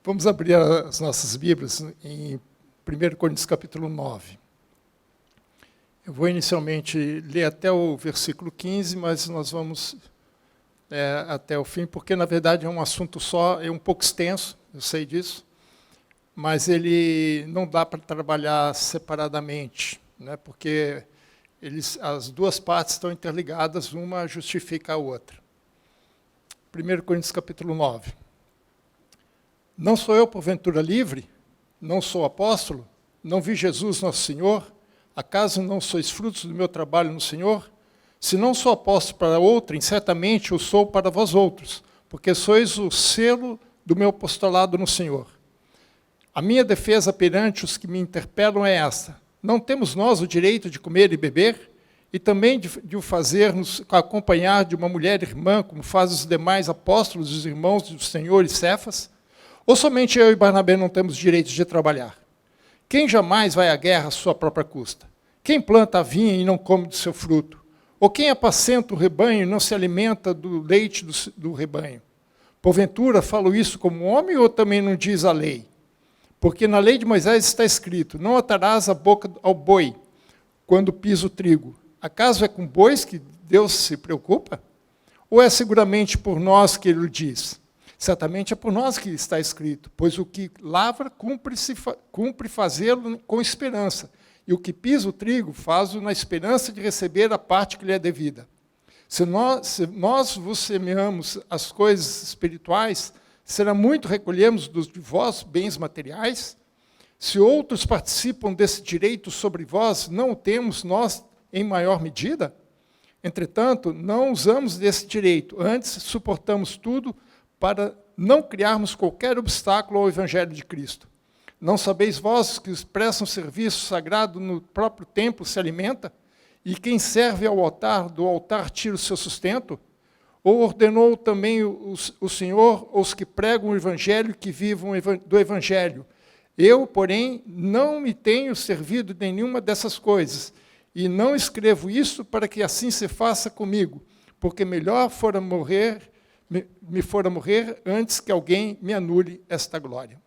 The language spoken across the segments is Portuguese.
Vamos abrir as nossas Bíblias em 1 Coríntios capítulo 9. Eu vou inicialmente ler até o versículo 15, mas nós vamos até o fim, porque na verdade é um assunto só, é um pouco extenso, eu sei disso, mas ele não dá para trabalhar separadamente, né, porque as duas partes estão interligadas, uma justifica a outra. 1 Coríntios capítulo 9. Não sou eu, porventura, livre? Não sou apóstolo? Não vi Jesus, nosso Senhor? Acaso não sois frutos do meu trabalho no Senhor? Se não sou apóstolo para outrem, certamente o sou para vós outros, porque sois o selo do meu apostolado no Senhor. A minha defesa perante os que me interpelam é esta: não temos nós o direito de comer e beber? E também de o fazermos acompanhar de uma mulher irmã, como fazem os demais apóstolos e os irmãos do Senhor e Cefas? Ou somente eu e Barnabé não temos direito de trabalhar? Quem jamais vai à guerra à sua própria custa? Quem planta a vinha e não come do seu fruto? Ou quem apacenta o rebanho e não se alimenta do leite do rebanho? Porventura, falo isso como homem ou também não diz a lei? Porque na lei de Moisés está escrito: não atarás a boca ao boi quando pisa o trigo. Acaso é com bois que Deus se preocupa? Ou é seguramente por nós que ele o diz? Certamente é por nós que está escrito, pois o que lavra cumpre fazê-lo com esperança, e o que pisa o trigo faz-o na esperança de receber a parte que lhe é devida. Se nós vos semeamos as coisas espirituais, será muito recolhemos de vós bens materiais? Se outros participam desse direito sobre vós, não o temos nós em maior medida? Entretanto, não usamos desse direito, antes suportamos tudo para não criarmos qualquer obstáculo ao Evangelho de Cristo. Não sabeis vós que os prestam serviço sagrado no próprio templo se alimenta? E quem serve ao altar, do altar tira o seu sustento? Ou ordenou também o Senhor aos que pregam o Evangelho que vivam do Evangelho? Eu, porém, não me tenho servido de nenhuma dessas coisas, e não escrevo isso para que assim se faça comigo, porque melhor me fora morrer antes que alguém me anule esta glória.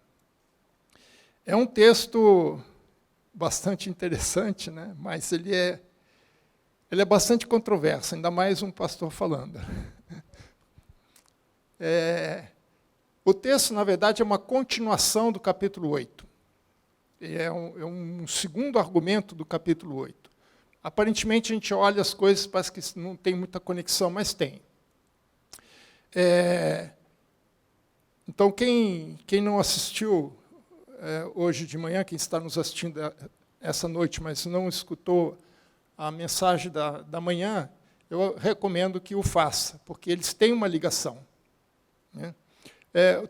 É um texto bastante interessante, né? Mas ele é bastante controverso, ainda mais um pastor falando. O texto, na verdade, é uma continuação do capítulo 8. É um segundo argumento do capítulo 8. Aparentemente, a gente olha as coisas, parece que não tem muita conexão, mas tem. Então, quem não assistiu hoje de manhã, quem está nos assistindo essa noite, mas não escutou a mensagem da manhã, eu recomendo que o faça, porque eles têm uma ligação, né?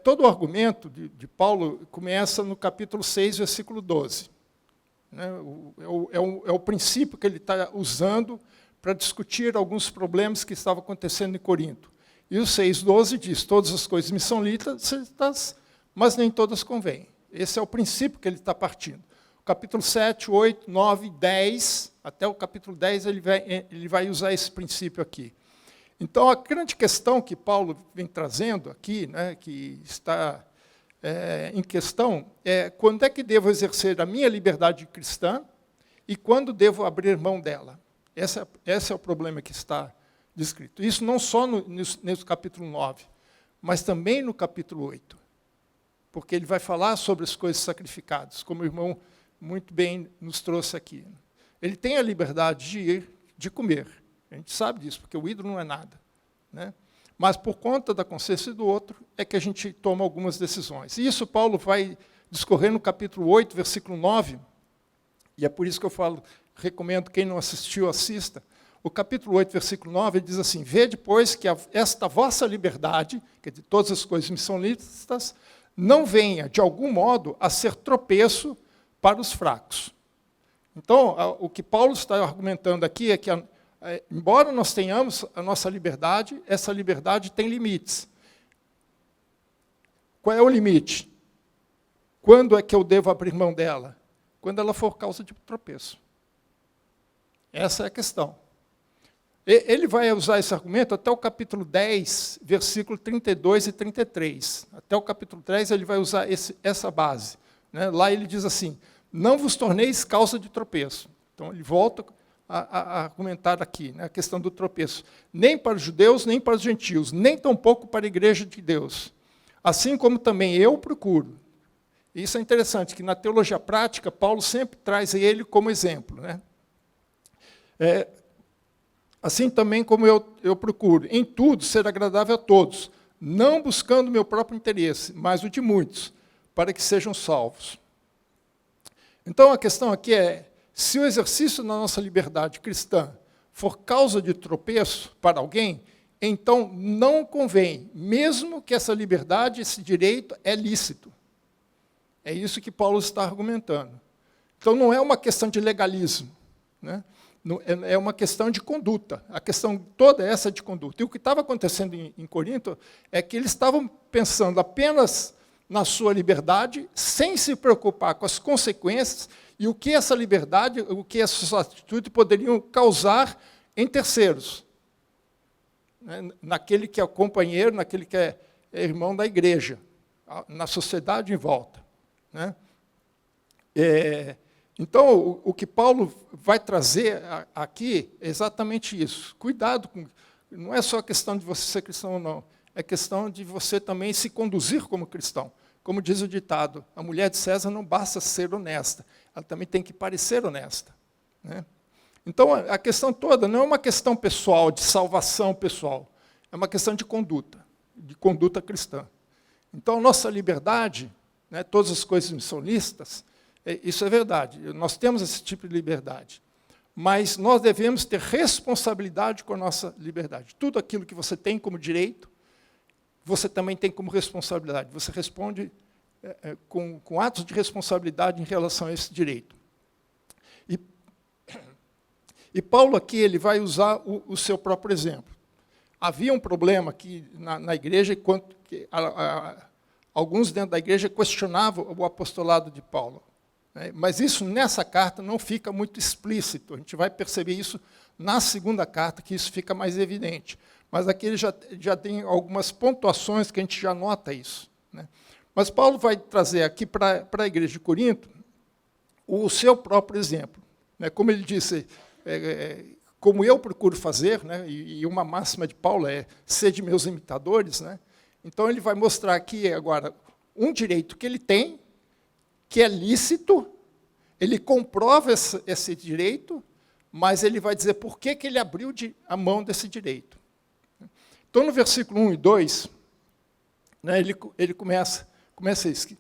Todo o argumento de Paulo começa no capítulo 6, versículo 12. Né? É o princípio que ele está usando para discutir alguns problemas que estavam acontecendo em Corinto. E o 6,12 diz: todas as coisas me são lícitas, mas nem todas convêm. Esse é o princípio que ele está partindo. O capítulo 7, 8, 9, 10, até o capítulo 10, ele vai usar esse princípio aqui. Então, a grande questão que Paulo vem trazendo aqui, né, que está em questão, é quando é que devo exercer a minha liberdade cristã e quando devo abrir mão dela. Esse é o problema que está descrito. Isso não só no capítulo 9, mas também no capítulo 8. Porque ele vai falar sobre as coisas sacrificadas, como o irmão muito bem nos trouxe aqui. Ele tem a liberdade de comer. A gente sabe disso, porque o ídolo não é nada, né? Mas por conta da consciência do outro é que a gente toma algumas decisões. E isso Paulo vai discorrer no capítulo 8, versículo 9, e é por isso que eu recomendo quem não assistiu, assista. O capítulo 8, versículo 9, ele diz assim: vede, pois, que esta vossa liberdade, que de todas as coisas me são lícitas, não venha, de algum modo, a ser tropeço para os fracos. Então, o que Paulo está argumentando aqui é que, embora nós tenhamos a nossa liberdade, essa liberdade tem limites. Qual é o limite? Quando é que eu devo abrir mão dela? Quando ela for causa de tropeço. Essa é a questão. Ele vai usar esse argumento até o capítulo 10, versículo 32 e 33. Até o capítulo 10 ele vai usar essa base. Né? Lá ele diz assim, não vos torneis causa de tropeço. Então ele volta a argumentar aqui, né, a questão do tropeço. Nem para os judeus, nem para os gentios, nem tampouco para a igreja de Deus. Assim como também eu procuro. E isso é interessante, que na teologia prática, Paulo sempre traz ele como exemplo. Né? Assim também como eu procuro, em tudo, ser agradável a todos, não buscando o meu próprio interesse, mas o de muitos, para que sejam salvos. Então, a questão aqui é, se o exercício da nossa liberdade cristã for causa de tropeço para alguém, então não convém, mesmo que essa liberdade, esse direito é lícito. É isso que Paulo está argumentando. Então, não é uma questão de legalismo, né? É uma questão de conduta. A questão toda é essa de conduta. E o que estava acontecendo em Corinto é que eles estavam pensando apenas na sua liberdade, sem se preocupar com as consequências e o que essa liberdade, o que essa atitude poderiam causar em terceiros. Naquele que é o companheiro, naquele que é irmão da igreja, na sociedade em volta. Né? Então, o que Paulo vai trazer aqui é exatamente isso. Cuidado com... Não é só a questão de você ser cristão ou não, é questão de você também se conduzir como cristão. Como diz o ditado, a mulher de César não basta ser honesta, ela também tem que parecer honesta. Né? Então, a questão toda não é uma questão pessoal, de salvação pessoal, é uma questão de conduta cristã. Então, a nossa liberdade, né, todas as coisas são lícitas, isso é verdade, nós temos esse tipo de liberdade. Mas nós devemos ter responsabilidade com a nossa liberdade. Tudo aquilo que você tem como direito, você também tem como responsabilidade. Você responde com atos de responsabilidade em relação a esse direito. E Paulo aqui ele vai usar o seu próprio exemplo. Havia um problema aqui na igreja, enquanto que alguns dentro da igreja questionavam o apostolado de Paulo. Mas isso, nessa carta, não fica muito explícito. A gente vai perceber isso na segunda carta, que isso fica mais evidente. Mas aqui ele já tem algumas pontuações que a gente já nota isso. Né? Mas Paulo vai trazer aqui para a igreja de Corinto o seu próprio exemplo. Né? Como ele disse, como eu procuro fazer, né? E uma máxima de Paulo é ser de meus imitadores. Né? Então ele vai mostrar aqui agora um direito que ele tem, que é lícito, ele comprova esse direito, mas ele vai dizer por que ele abriu a mão desse direito. Então, no versículo 1 e 2, né, ele começa isso.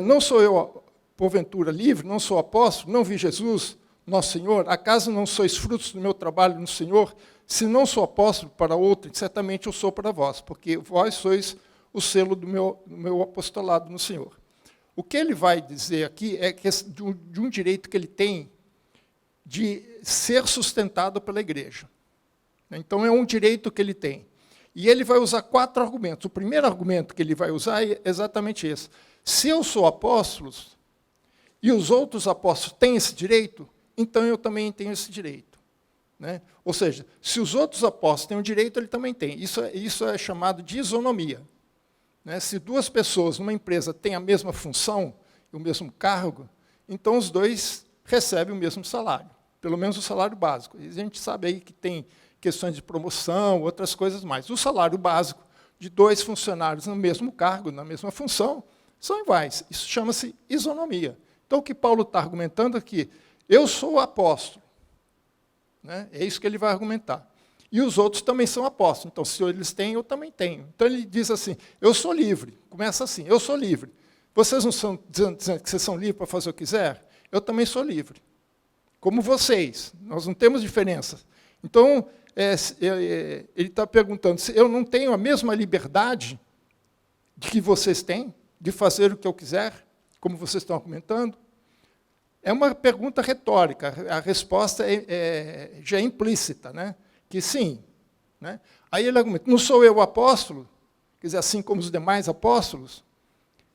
Não sou eu, porventura, livre, não sou apóstolo, não vi Jesus, nosso Senhor, acaso não sois frutos do meu trabalho no Senhor? Se não sou apóstolo para outro, certamente eu sou para vós, porque vós sois o selo do meu apostolado no Senhor. O que ele vai dizer aqui é que de um direito que ele tem de ser sustentado pela igreja. Então, é um direito que ele tem. E ele vai usar 4 argumentos. O primeiro argumento que ele vai usar é exatamente esse. Se eu sou apóstolo e os outros apóstolos têm esse direito, então eu também tenho esse direito. Né? Ou seja, se os outros apóstolos têm um direito, ele também tem. Isso é chamado de isonomia. Né? Se 2 pessoas numa empresa têm a mesma função, o mesmo cargo, então os 2 recebem o mesmo salário, pelo menos o salário básico. E a gente sabe aí que tem questões de promoção, outras coisas mais. O salário básico de 2 funcionários no mesmo cargo, na mesma função, são iguais. Isso chama-se isonomia. Então, o que Paulo está argumentando aqui, eu sou apóstolo. Né? É isso que ele vai argumentar. E os outros também são apóstolos. Então, se eles têm, eu também tenho. Então, ele diz assim, eu sou livre. Começa assim, eu sou livre. Vocês não estão dizendo que vocês são livres para fazer o que quiser? Eu também sou livre. Como vocês. Nós não temos diferença. Então, ele está perguntando, se eu não tenho a mesma liberdade que vocês têm, de fazer o que eu quiser, como vocês estão argumentando? É uma pergunta retórica. A resposta já é implícita, né? Que sim. Né? Aí ele argumenta, não sou eu o apóstolo? Quer dizer, assim como os demais apóstolos?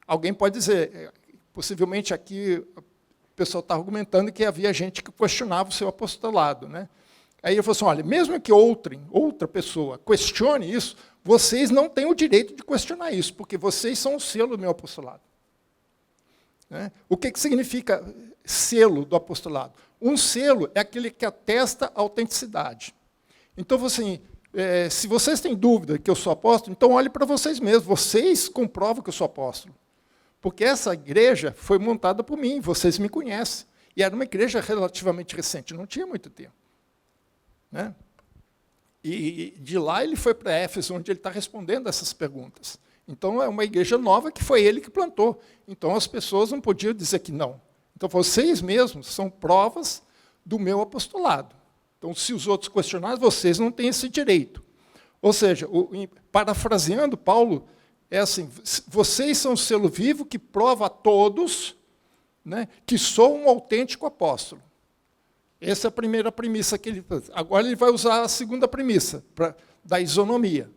Alguém pode dizer, possivelmente aqui o pessoal está argumentando que havia gente que questionava o seu apostolado. Né? Aí ele falou assim, olha, mesmo que outra pessoa questione isso, vocês não têm o direito de questionar isso, porque vocês são o selo do meu apostolado. Né? O que significa selo do apostolado? Um selo é aquele que atesta a autenticidade. Então, assim, se vocês têm dúvida que eu sou apóstolo, então olhe para vocês mesmos, vocês comprovam que eu sou apóstolo. Porque essa igreja foi montada por mim, vocês me conhecem. E era uma igreja relativamente recente, não tinha muito tempo. Né? E de lá ele foi para Éfeso, onde ele está respondendo essas perguntas. Então, é uma igreja nova que foi ele que plantou. Então, as pessoas não podiam dizer que não. Então, vocês mesmos são provas do meu apostolado. Então, se os outros questionarem, vocês não têm esse direito. Ou seja, parafraseando Paulo, é assim, vocês são o selo vivo que prova a todos, né, que sou um autêntico apóstolo. Essa é a primeira premissa que ele faz. Agora ele vai usar a segunda premissa, da isonomia.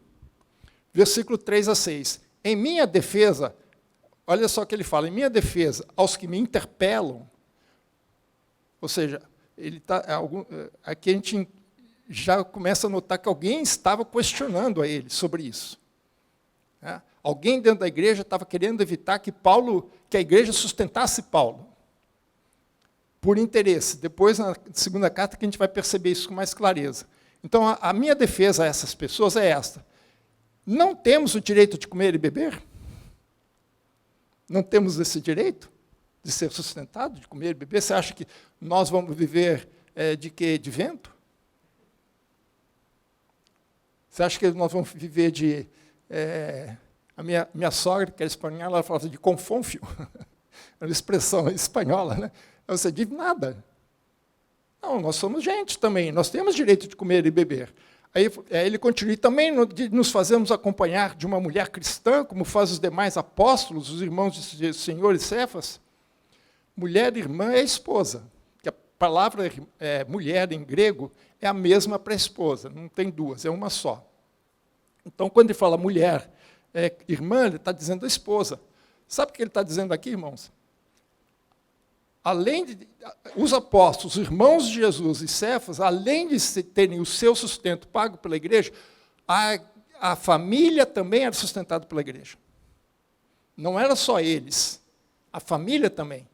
Versículo 3 a 6. Em minha defesa, olha só o que ele fala, em minha defesa, aos que me interpelam, ou seja, aqui a gente já começa a notar que alguém estava questionando a ele sobre isso. Né? Alguém dentro da igreja estava querendo evitar que a igreja sustentasse Paulo. Por interesse. Depois, na segunda carta, que a gente vai perceber isso com mais clareza. Então, a minha defesa a essas pessoas é esta. Não temos o direito de comer e beber? Não temos esse direito de ser sustentado, de comer e beber? Você acha que nós vamos viver de quê? De vento? Você acha que nós vamos viver de... a minha sogra, que era espanhola, ela falava de confônfio. É uma expressão espanhola, né? Você diz nada. Não, nós somos gente também, nós temos direito de comer e beber. Aí ele continua, e também nos fazemos acompanhar de uma mulher cristã, como faz os demais apóstolos, os irmãos de Senhor e Cefas. Mulher, irmã, é esposa. Que a palavra mulher em grego é a mesma para esposa, não tem duas, é uma só. Então, quando ele fala mulher, irmã, ele está dizendo a esposa. Sabe o que ele está dizendo aqui, irmãos? Além de os apóstolos, os irmãos de Jesus e Cefas, além de terem o seu sustento pago pela igreja, a família também era sustentada pela igreja. Não era só eles, a família também.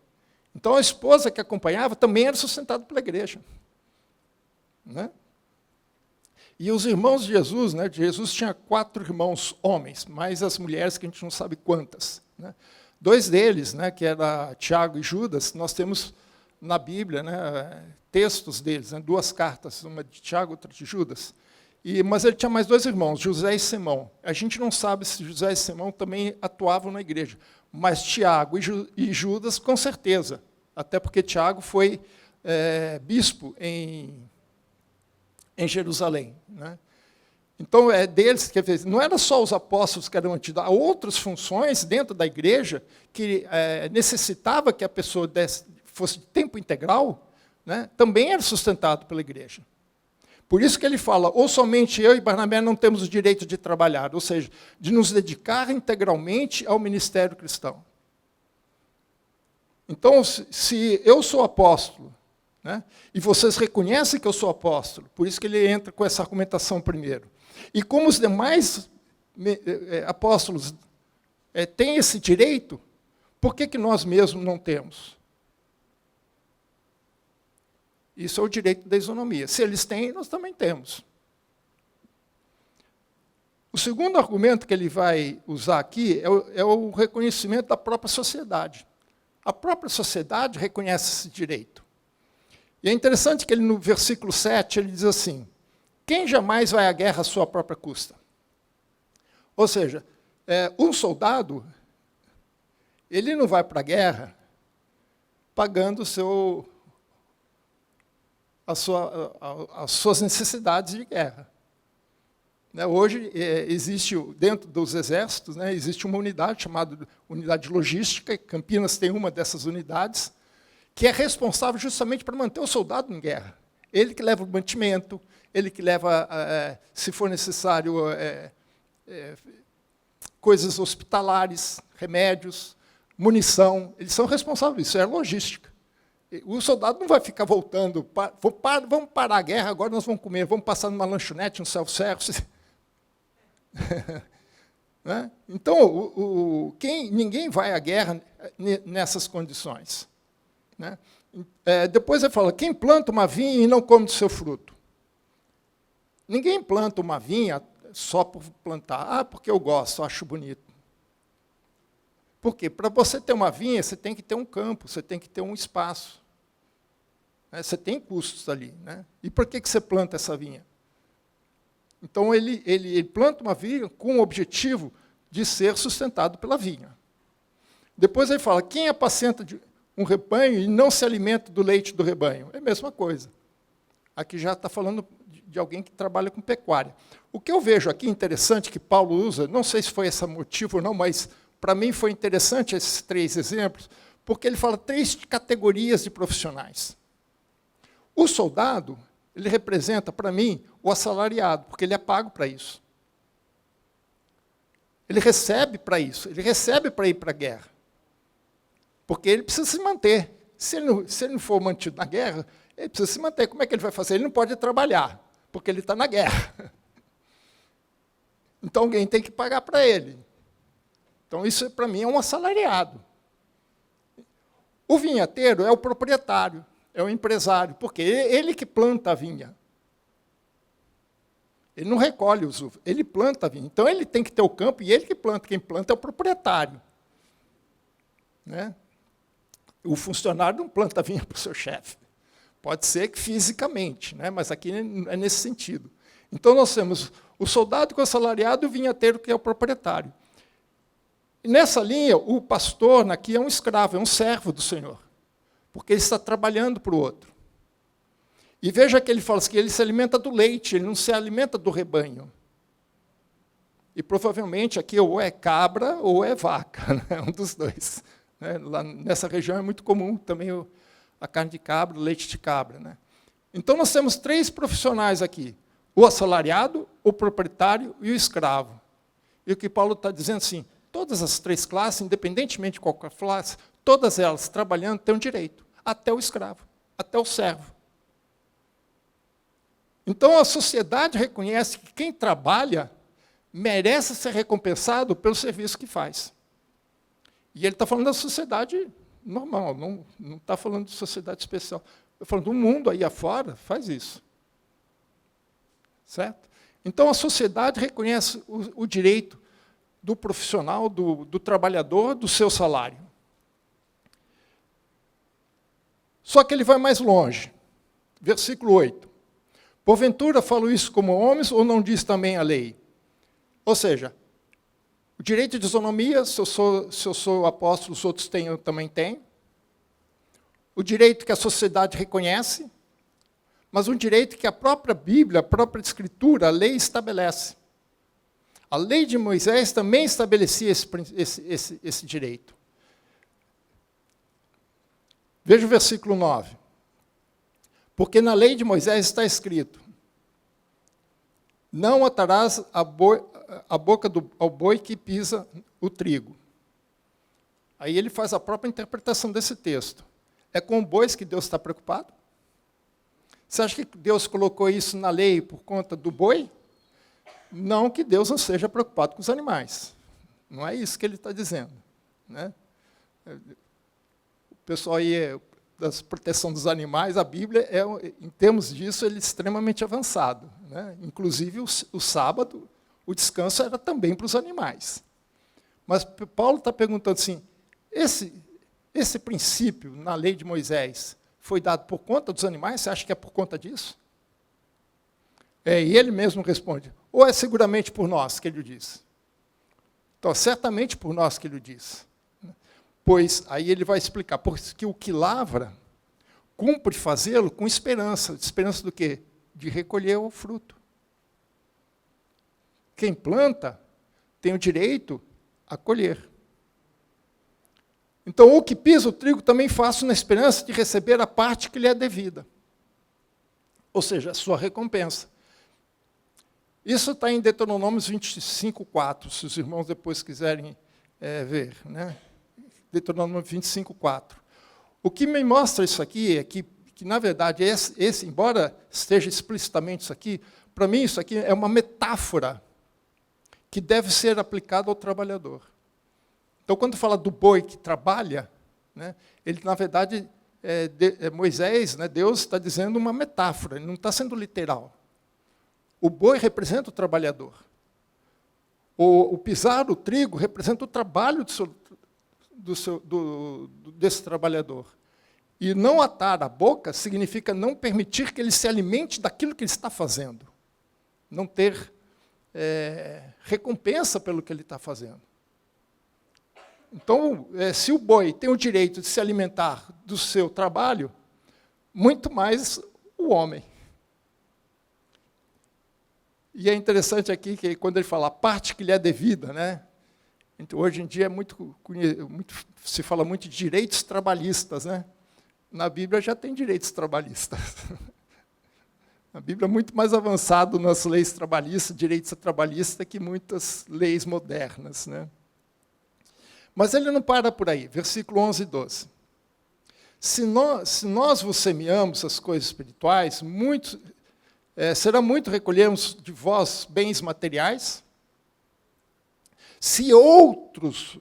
Então, a esposa que acompanhava também era sustentada pela igreja. Né? E os irmãos de Jesus, né? Jesus tinha 4 irmãos homens, mais as mulheres que a gente não sabe quantas. Né? 2 deles, né, que era Tiago e Judas, nós temos na Bíblia, né, textos deles, né, 2 cartas, uma de Tiago e outra de Judas. Mas ele tinha mais 2 irmãos, José e Simão. A gente não sabe se José e Simão também atuavam na igreja, mas Tiago e Judas, com certeza, até porque Tiago foi bispo em Jerusalém. Né? Então, deles, quer dizer, não era só os apóstolos que eram antidos, há outras funções dentro da igreja que necessitava que a pessoa fosse de tempo integral, né, também era sustentado pela igreja. Por isso que ele fala, ou somente eu e Barnabé não temos o direito de trabalhar, ou seja, de nos dedicar integralmente ao ministério cristão. Então, se eu sou apóstolo, né, e vocês reconhecem que eu sou apóstolo, por isso que ele entra com essa argumentação primeiro. E como os demais apóstolos têm esse direito, por que nós mesmos não temos? Isso é o direito da isonomia. Se eles têm, nós também temos. O segundo argumento que ele vai usar aqui é o reconhecimento da própria sociedade. A própria sociedade reconhece esse direito. E é interessante que ele, no versículo 7, ele diz assim, quem jamais vai à guerra à sua própria custa? Ou seja, um soldado, ele não vai para a guerra pagando as suas necessidades de guerra. Hoje, existe, dentro dos exércitos, né, existe uma unidade chamada unidade logística, e Campinas tem uma dessas unidades, que é responsável justamente para manter o soldado em guerra. Ele que leva o mantimento, ele que leva, se for necessário, coisas hospitalares, remédios, munição. Eles são responsáveis, isso é logística. O soldado não vai ficar voltando, vamos parar a guerra, agora nós vamos comer, vamos passar numa lanchonete, um self-service. Né? Então, ninguém vai à guerra nessas condições. Né? Depois ele fala, quem planta uma vinha e não come do seu fruto? Ninguém planta uma vinha só por plantar. Porque eu gosto, acho bonito. Por quê? Para você ter uma vinha, você tem que ter um campo, você tem que ter um espaço. Né? Você tem custos ali. Né? E por que você planta essa vinha? Então, ele planta uma vinha com o objetivo de ser sustentado pela vinha. Depois ele fala, quem apacenta um rebanho e não se alimenta do leite do rebanho? É a mesma coisa. Aqui já está falando de alguém que trabalha com pecuária. O que eu vejo aqui interessante, que Paulo usa, não sei se foi esse motivo ou não, mas para mim foi interessante esses 3 exemplos, porque ele fala 3 categorias de profissionais. O soldado, ele representa, para mim, o assalariado, porque ele é pago para isso. Ele recebe para isso, ele recebe para ir para a guerra. Porque ele precisa se manter. Se ele não for mantido na guerra, ele precisa se manter. Como é que ele vai fazer? Ele não pode trabalhar, porque ele está na guerra. Então, alguém tem que pagar para ele. Então, isso, para mim, é um assalariado. O vinhateiro é o proprietário, é o empresário, porque é ele que planta a vinha. Ele não recolhe os uvas, ele planta a vinha. Então, ele tem que ter o campo e ele que planta. Quem planta é o proprietário. Né? O funcionário não planta vinha para o seu chefe. Pode ser que fisicamente, né? Mas aqui é nesse sentido. Então, nós temos o soldado que é o assalariado e o vinhateiro que é o proprietário. E nessa linha, o pastor aqui é um escravo, é um servo do Senhor, porque ele está trabalhando para o outro. E veja que ele fala assim, que ele se alimenta do leite, ele não se alimenta do rebanho. E provavelmente aqui ou é cabra ou é vaca, né? Um dos dois. Né? Lá nessa região é muito comum também a carne de cabra, o leite de cabra. Né? Então nós temos 3 profissionais aqui, o assalariado, o proprietário e o escravo. E o que Paulo está dizendo assim, todas as 3 classes, independentemente de qualquer classe, todas elas trabalhando têm um direito, até o escravo, até o servo. Então, a sociedade reconhece que quem trabalha merece ser recompensado pelo serviço que faz. E ele está falando da sociedade normal, não está falando de sociedade especial. Está falando do mundo aí afora, faz isso. Certo? Então, a sociedade reconhece o direito do profissional, do trabalhador, do seu salário. Só que ele vai mais longe. Versículo 8. Porventura falo isso como homens ou não diz também a lei? Ou seja, o direito de isonomia, se eu sou apóstolo, os outros têm, eu também tenho. O direito que a sociedade reconhece, mas um direito que a própria Bíblia, a própria Escritura, a lei estabelece. A lei de Moisés também estabelecia esse direito. Veja o versículo 9. Porque na lei de Moisés está escrito, não atarás a boca ao boi que pisa o trigo. Aí ele faz a própria interpretação desse texto. É com bois que Deus está preocupado? Você acha que Deus colocou isso na lei por conta do boi? Não que Deus não seja preocupado com os animais. Não é isso que ele está dizendo. Né? O pessoal aí, da proteção dos animais, a Bíblia, em termos disso, ele é extremamente avançado. Né? Inclusive, o sábado, o descanso era também para os animais. Mas Paulo está perguntando assim, esse princípio na lei de Moisés foi dado por conta dos animais? Você acha que é por conta disso? E ele mesmo responde, ou é seguramente por nós que ele o diz? Então, certamente por nós que ele o diz. Pois, aí ele vai explicar, porque o que lavra, cumpre fazê-lo com esperança. Esperança do quê? De recolher o fruto. Quem planta tem o direito a colher. Então, o que pisa o trigo também faço na esperança de receber a parte que lhe é devida. Ou seja, a sua recompensa. Isso está em Deuteronômio 25:4, se os irmãos depois quiserem ver. Né? Deuteronômio 25:4. O que me mostra isso aqui é que na verdade, embora esteja explicitamente isso aqui, para mim isso aqui é uma metáfora que deve ser aplicada ao trabalhador. Então, quando fala do boi que trabalha, né, ele, na verdade, Moisés, né, Deus está dizendo uma metáfora, ele não está sendo literal. O boi representa o trabalhador. O pisar o trigo representa o trabalho desse trabalhador. E não atar a boca significa não permitir que ele se alimente daquilo que ele está fazendo. Não ter recompensa pelo que ele está fazendo. Então, se o boi tem o direito de se alimentar do seu trabalho, muito mais o homem. E é interessante aqui que quando ele fala a parte que lhe é devida, né? Então, hoje em dia se fala muito de direitos trabalhistas, né? Na Bíblia já tem direitos trabalhistas. A Bíblia é muito mais avançada nas leis trabalhistas, direitos trabalhistas, que muitas leis modernas, né? Mas ele não para por aí. Versículo 11 e 12. Se nós vos semeamos as coisas espirituais, será muito recolhermos de vós bens materiais. Se outros,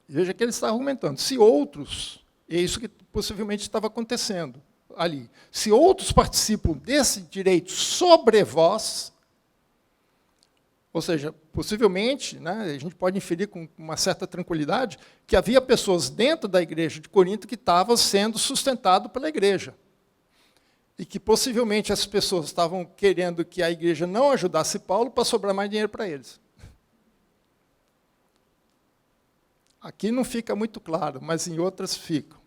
veja que ele está argumentando, se outros, e é isso que possivelmente estava acontecendo ali, se outros participam desse direito sobre vós, ou seja, possivelmente, né, a gente pode inferir com uma certa tranquilidade, que havia pessoas dentro da igreja de Corinto que estavam sendo sustentadas pela igreja. E que possivelmente as pessoas estavam querendo que a igreja não ajudasse Paulo para sobrar mais dinheiro para eles. Aqui não fica muito claro, mas em outras ficam.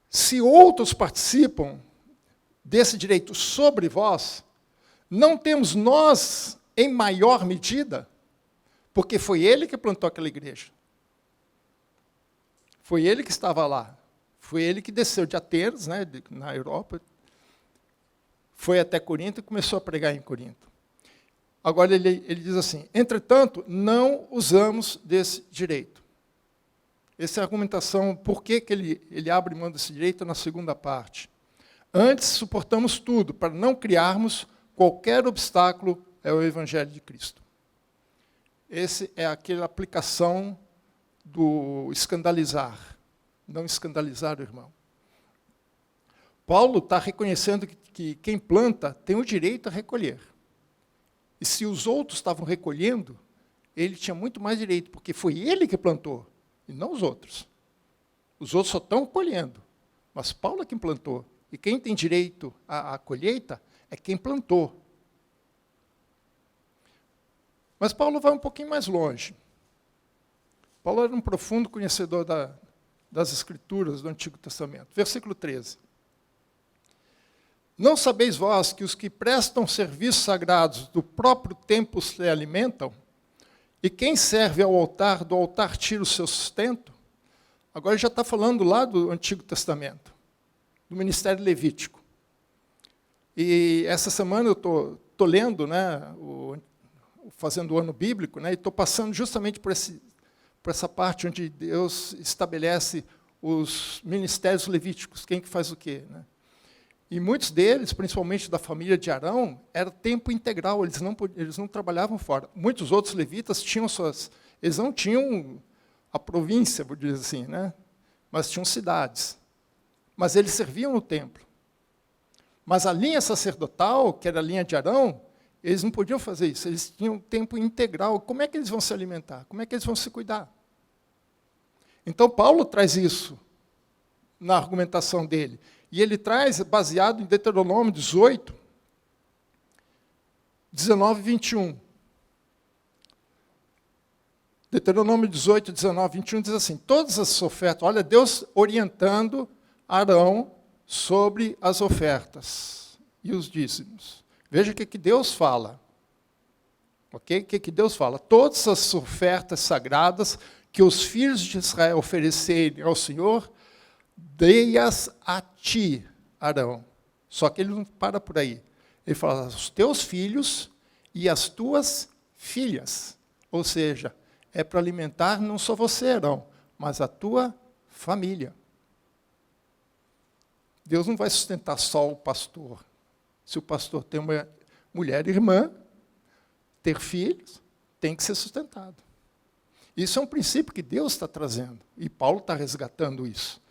Se outros participam desse direito sobre vós, não temos nós, em maior medida, porque foi ele que plantou aquela igreja. Foi ele que estava lá. Foi ele que desceu de Atenas, né, na Europa, foi até Corinto e começou a pregar em Corinto. Agora ele diz assim, entretanto, não usamos desse direito. Essa é a argumentação, por que ele abre mão desse direito na segunda parte. Antes, suportamos tudo, para não criarmos qualquer obstáculo ao Evangelho de Cristo. Essa é aquela aplicação do escandalizar. Não escandalizar o irmão. Paulo está reconhecendo que quem planta tem o direito a recolher. E se os outros estavam recolhendo, ele tinha muito mais direito, porque foi ele que plantou, e não os outros. Os outros só estão colhendo, mas Paulo é quem plantou. E quem tem direito à colheita é quem plantou. Mas Paulo vai um pouquinho mais longe. Paulo era um profundo conhecedor das Escrituras do Antigo Testamento. Versículo 13. Não sabeis vós que os que prestam serviços sagrados do próprio templo se alimentam? E quem serve ao altar, do altar tira o seu sustento? Agora ele já está falando lá do Antigo Testamento, do ministério levítico. E essa semana eu estou lendo, né, fazendo o ano bíblico, né, e estou passando justamente por essa parte onde Deus estabelece os ministérios levíticos, quem que faz o quê, né? E muitos deles, principalmente da família de Arão, era tempo integral, eles não trabalhavam fora. Muitos outros levitas eles não tinham a província, vou dizer assim, né? Mas tinham cidades. Mas eles serviam no templo. Mas a linha sacerdotal, que era a linha de Arão, eles não podiam fazer isso, eles tinham tempo integral. Como é que eles vão se alimentar? Como é que eles vão se cuidar? Então, Paulo traz isso na argumentação dele. E ele traz, baseado em Deuteronômio 18, 19 e 21. Deuteronômio 18, 19 e 21 diz assim, todas as ofertas, olha, Deus orientando Arão sobre as ofertas e os dízimos. Veja o que Deus fala. Okay? O que Deus fala? Todas as ofertas sagradas que os filhos de Israel oferecerem ao Senhor, dei-as a ti, Arão. Só que ele não para por aí. Ele fala, os teus filhos e as tuas filhas. Ou seja, é para alimentar não só você, Arão, mas a tua família. Deus não vai sustentar só o pastor. Se o pastor tem uma mulher irmã, ter filhos, tem que ser sustentado. Isso é um princípio que Deus está trazendo, e Paulo está resgatando isso.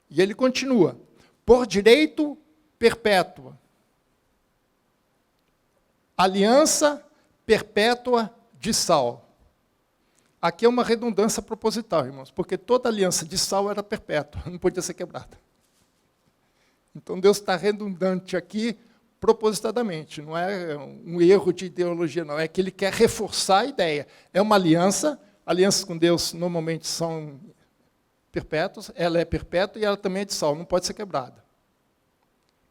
E ele continua, por direito perpétua. Aliança perpétua de sal. Aqui é uma redundância proposital, irmãos, porque toda aliança de sal era perpétua, não podia ser quebrada. Então Deus está redundante aqui propositadamente, não é um erro de ideologia, não, é que ele quer reforçar a ideia. É uma aliança, alianças com Deus normalmente são perpétuas, ela é perpétua e ela também é de sal, não pode ser quebrada.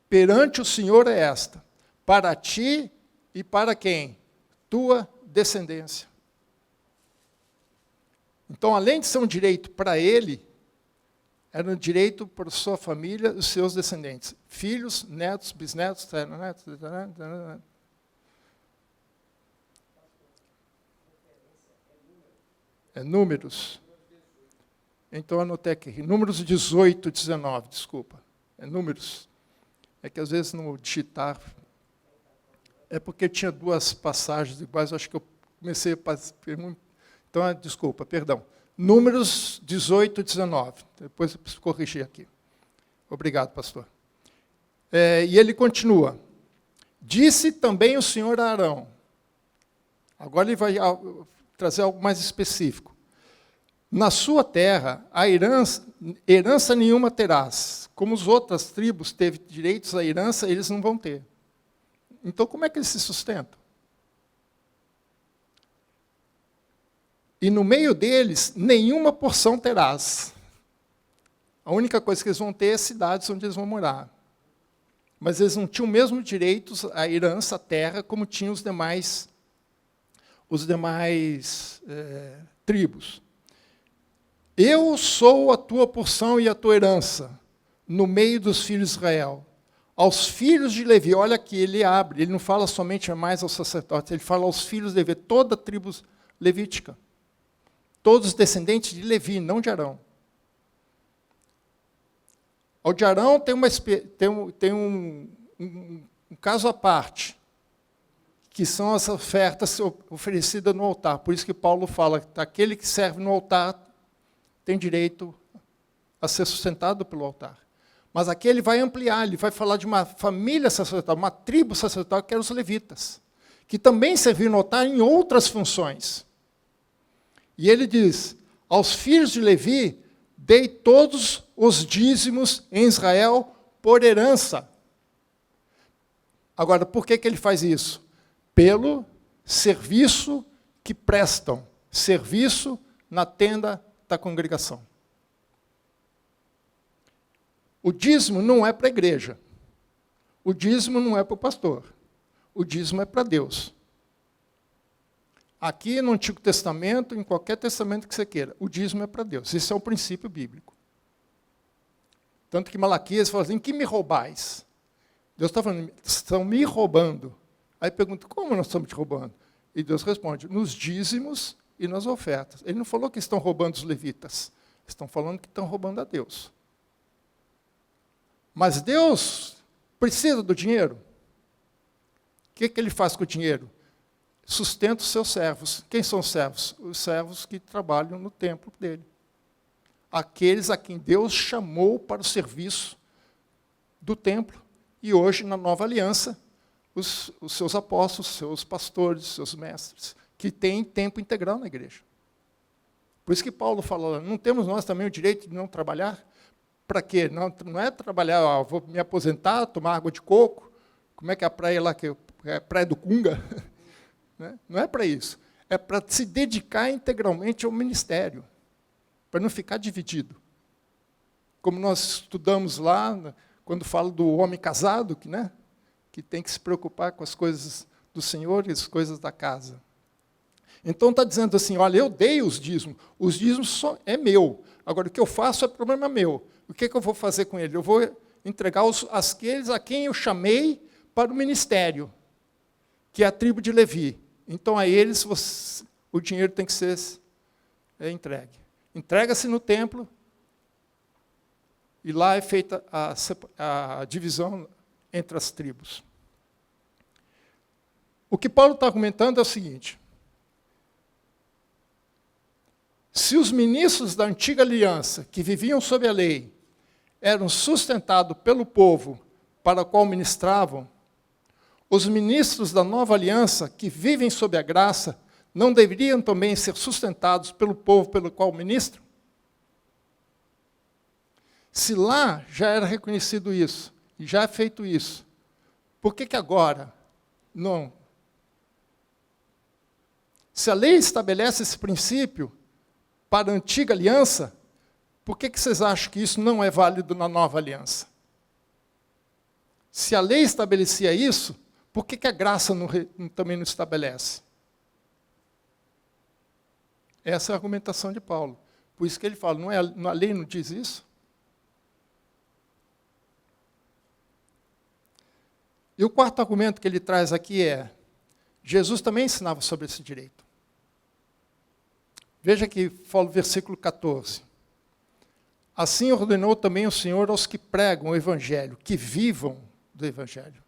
Perante o Senhor é esta, para ti e para quem? Tua descendência. Então, além de ser um direito para ele, era um direito para sua família e os seus descendentes. Filhos, netos, bisnetos, netos. É números. Então, anotei aqui. Números 18, 19, desculpa. É números. É que, às vezes, no digitar... É porque tinha duas passagens iguais, acho que eu comecei a... Então, desculpa, perdão. Números 18, 19. Depois eu preciso corrigir aqui. Obrigado, pastor. E ele continua. Disse também o Senhor a Arão. Agora ele vai trazer algo mais específico. Na sua terra, a herança nenhuma terás. Como as outras tribos teve direitos à herança, eles não vão ter. Então, como é que eles se sustentam? E no meio deles, nenhuma porção terás. A única coisa que eles vão ter é cidades onde eles vão morar. Mas eles não tinham o mesmo direito à herança, à terra, como tinham os demais tribos. Eu sou a tua porção e a tua herança, no meio dos filhos de Israel. Aos filhos de Levi, olha aqui, ele abre, ele não fala somente mais aos sacerdotes, ele fala aos filhos de Levi, toda a tribo levítica. Todos os descendentes de Levi, não de Arão. O de Arão tem um caso à parte, que são as ofertas oferecidas no altar. Por isso que Paulo fala que aquele que serve no altar tem direito a ser sustentado pelo altar. Mas aqui ele vai ampliar, ele vai falar de uma família sacerdotal, uma tribo sacerdotal, que eram os levitas, que também serviam no altar em outras funções. E ele diz, aos filhos de Levi, dei todos os dízimos em Israel por herança. Agora, por que ele faz isso? Pelo serviço que prestam, serviço na tenda da congregação. O dízimo não é para a igreja. O dízimo não é para o pastor. O dízimo é para Deus. Aqui no Antigo Testamento, em qualquer testamento que você queira, o dízimo é para Deus. Esse é o princípio bíblico. Tanto que Malaquias fala assim, que me roubais? Deus está falando, estão me roubando. Aí pergunta, como nós estamos te roubando? E Deus responde, nos dízimos e nas ofertas. Ele não falou que estão roubando os levitas. Estão falando que estão roubando a Deus. Mas Deus precisa do dinheiro. O que ele faz com o dinheiro? Sustenta os seus servos. Quem são os servos? Os servos que trabalham no templo dele. Aqueles a quem Deus chamou para o serviço do templo. E hoje, na nova aliança, os seus apóstolos, seus pastores, seus mestres, que têm tempo integral na igreja. Por isso que Paulo falou, não temos nós também o direito de não trabalhar? Para quê? Não é trabalhar, vou me aposentar, tomar água de coco, como é que é a praia lá, que é a praia do Cunga? Não é para isso. É para se dedicar integralmente ao ministério, para não ficar dividido. Como nós estudamos lá, quando falo do homem casado, que tem que se preocupar com as coisas do Senhor e as coisas da casa. Então está dizendo assim, olha, eu dei os dízimos é meu. Agora, o que eu faço é problema meu. O que eu vou fazer com ele? Eu vou entregar aqueles a quem eu chamei para o ministério, que é a tribo de Levi. Então, a eles, o dinheiro tem que ser entregue. Entrega-se no templo e lá é feita a divisão entre as tribos. O que Paulo está argumentando é o seguinte: se os ministros da antiga aliança, que viviam sob a lei, eram sustentados pelo povo para o qual ministravam, os ministros da nova aliança, que vivem sob a graça, não deveriam também ser sustentados pelo povo pelo qual ministram? Se lá já era reconhecido isso, e já é feito isso, por que agora não? Se a lei estabelece esse princípio para a antiga aliança, por que vocês acham que isso não é válido na nova aliança? Se a lei estabelecia isso, por que a graça também não estabelece? Essa é a argumentação de Paulo. Por isso que ele fala, a lei não diz isso? E o quarto argumento que ele traz aqui é, Jesus também ensinava sobre esse direito. Veja que fala o versículo 14. Assim ordenou também o Senhor aos que pregam o Evangelho, que vivam do Evangelho.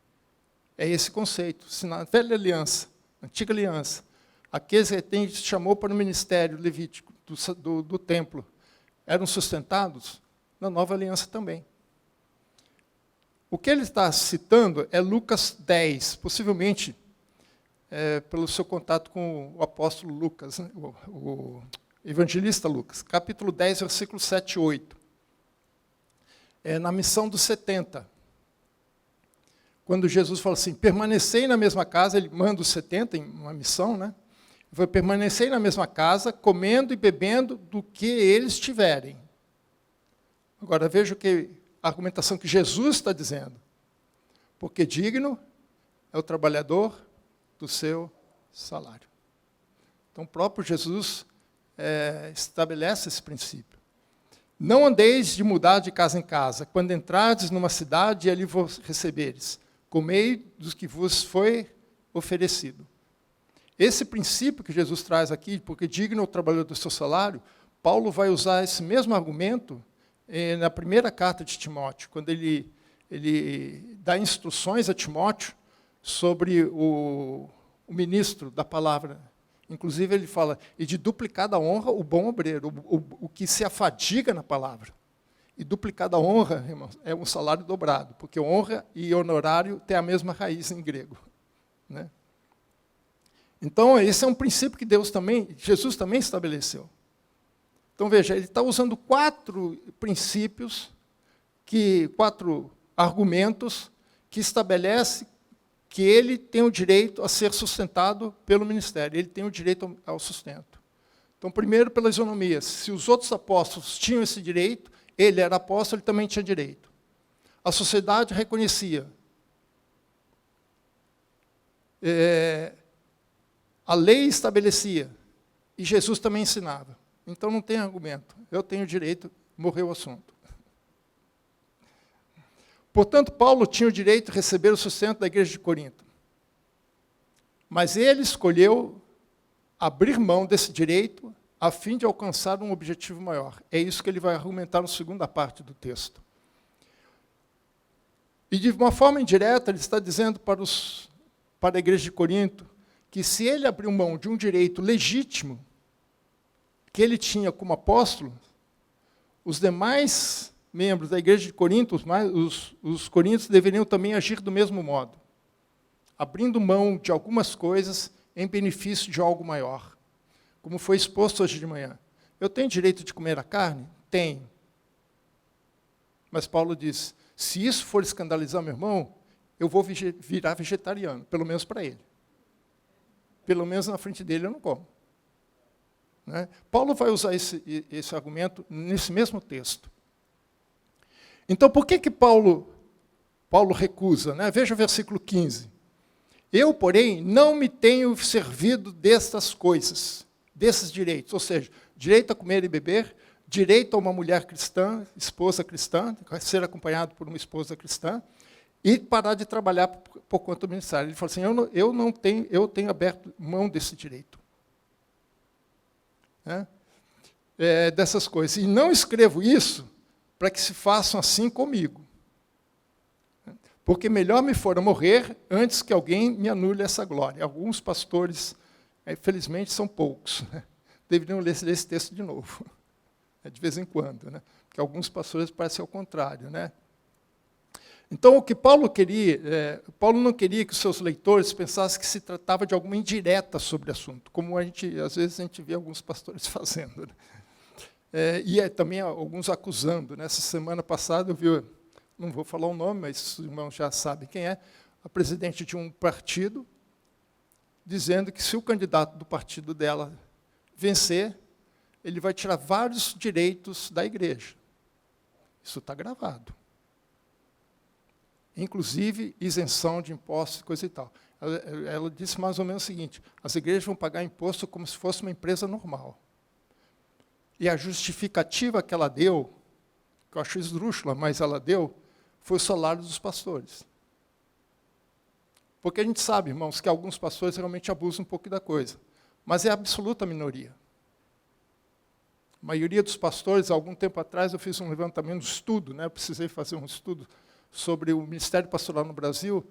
É esse conceito. Se na velha aliança, antiga aliança, aqueles que ele chamou para o ministério levítico do templo eram sustentados, na nova aliança também. O que ele está citando é Lucas 10, possivelmente pelo seu contato com o apóstolo Lucas, né? o evangelista Lucas, capítulo 10, versículos 7 e 8. Na missão dos 70. Quando Jesus fala assim, permanecei na mesma casa, ele manda os 70 em uma missão, né? Vai permanecer na mesma casa, comendo e bebendo do que eles tiverem. Agora veja a argumentação que Jesus está dizendo. Porque digno é o trabalhador do seu salário. Então, o próprio Jesus estabelece esse princípio. Não andeis de mudar de casa em casa. Quando entrardes numa cidade e ali vos receberes, comei dos que vos foi oferecido. Esse princípio que Jesus traz aqui, porque digno é o trabalhador do seu salário, Paulo vai usar esse mesmo argumento na primeira carta de Timóteo, quando ele dá instruções a Timóteo sobre o ministro da palavra. Inclusive ele fala, e de duplicada honra o bom obreiro, o que se afadiga na palavra. E duplicada honra, irmãos, é um salário dobrado, porque honra e honorário têm a mesma raiz em grego, né? Então, esse é um princípio que Jesus também estabeleceu. Então, veja, ele está usando 4 princípios, 4 argumentos que estabelecem que ele tem o direito a ser sustentado pelo ministério, ele tem o direito ao sustento. Então, primeiro, pela isonomia. Se os outros apóstolos tinham esse direito, ele era apóstolo, ele também tinha direito. A sociedade reconhecia. A lei estabelecia, e Jesus também ensinava. Então não tem argumento. Eu tenho direito, morreu o assunto. Portanto, Paulo tinha o direito de receber o sustento da igreja de Corinto. Mas ele escolheu abrir mão desse direito a fim de alcançar um objetivo maior. É isso que ele vai argumentar na segunda parte do texto. E de uma forma indireta, ele está dizendo para a igreja de Corinto que se ele abriu mão de um direito legítimo que ele tinha como apóstolo, os demais membros da igreja de Corinto, os coríntios, deveriam também agir do mesmo modo, abrindo mão de algumas coisas em benefício de algo maior. Como foi exposto hoje de manhã. Eu tenho direito de comer a carne? Tenho. Mas Paulo diz, se isso for escandalizar meu irmão, eu vou virar vegetariano, pelo menos para ele. Pelo menos na frente dele eu não como. Né? Paulo vai usar esse argumento nesse mesmo texto. Então, por que Paulo recusa? Né? Veja o versículo 15. Eu, porém, não me tenho servido destas coisas, desses direitos, ou seja, direito a comer e beber, direito a uma mulher cristã, esposa cristã, ser acompanhado por uma esposa cristã, e parar de trabalhar por conta do ministério. Ele fala assim, eu tenho aberto mão desse direito. Dessas coisas. E não escrevo isso para que se façam assim comigo. Porque melhor me fora morrer antes que alguém me anule essa glória. Alguns pastores, infelizmente, são poucos, né? Deveriam ler esse texto de novo, de vez em quando, né? Porque alguns pastores parecem ao contrário, né? Então, o que Paulo queria, Paulo não queria que os seus leitores pensassem que se tratava de alguma indireta sobre o assunto, como às vezes a gente vê alguns pastores fazendo, né? E também alguns acusando. Nessa semana passada eu vi, não vou falar o nome, mas os irmãos já sabem quem é, a presidente de um partido, dizendo que se o candidato do partido dela vencer, ele vai tirar vários direitos da igreja. Isso está gravado. Inclusive isenção de impostos, coisa e tal. Ela disse mais ou menos o seguinte: as igrejas vão pagar imposto como se fosse uma empresa normal. E a justificativa que ela deu, que eu acho esdrúxula, mas ela deu, foi o salário dos pastores. Porque a gente sabe, irmãos, que alguns pastores realmente abusam um pouco da coisa, mas é a absoluta minoria. A maioria dos pastores, há algum tempo atrás, eu fiz um levantamento, um estudo, né? Eu precisei fazer um estudo sobre o Ministério Pastoral no Brasil,